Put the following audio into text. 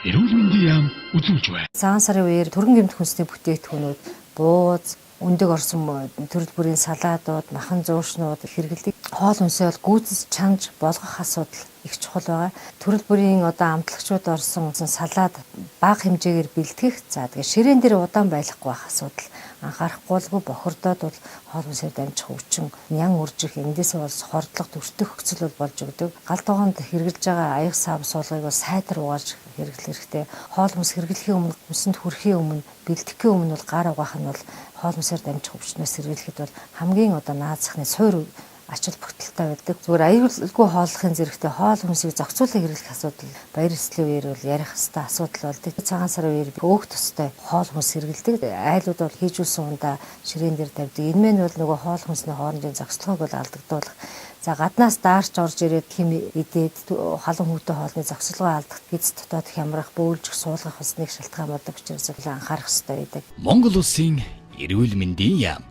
Эрүүл мэндийн яам үзүүлж байна. Цагаан сарын үеэр төрөн гэмт хүнсний бүтээгдэхүүнүүд, бууз, өндөг орсон төрөл бүрийн салаадууд, махан зуушнууд хэрэглэдэг. Хоол хүнсээ бол гүйцэд чанж болгох асуудал их чухал байгаа. Төрөл бүрийн амтлагчууд орсон салаад бага хэмжээгээр бэлтгэх. За тэгээ ширээн дээр удаан байхгүй байх асуудал анхаарахгүйгүй бохирдоод бол хоол хүнсээр дамжих өвчин, нян үржих, эндээсээ бол хордлого, төртөх хөцөл бол болж өгдөг. Галт тогоонд хэрэгжилж байгаа аяг сав суулгыг бол сайтар угааж хэрэглэх хэрэгтэй. Хоол хүнс хэрэглэхийн өмнө, хүнсэнд хүрэхийн өмнө, бэлтгэхийн өмнө бол гар угаах нь бол хоол хүнсээр дамжих өвчнөөс сэргийлэхэд бол хамгийн наад захны суур ачаал бүгдэлтэй байдаг. Зүгээр аюулгүй хооллохын зэрэгтэй хоол хүнсийг зохицуулан хэрэглэх асуудал баяр эслийн үеэр бол ярих хэвээр асуудал болдог. Цагаан сарын үеэр өөх тустай хоол хүнс хэрэглэдэг. Айлууд бол хийжүүлсэн ундаа ширээн дээр тавьдаг. Энэ мэн бол нөгөө хоол хүнсний хоорондын зохицлогыг бол алдагдуулах. За гаднаас даарч орж ирээд хим идээд халуун хүүтэй хоолны зохицлогоо алдах, эц дотоод хямрах, бөөлжих, суулгах бас нэг шалтгаан болдог учраас анхаарах хэрэгтэй байдаг. Монгол улсын эрүүл мэндийн яам.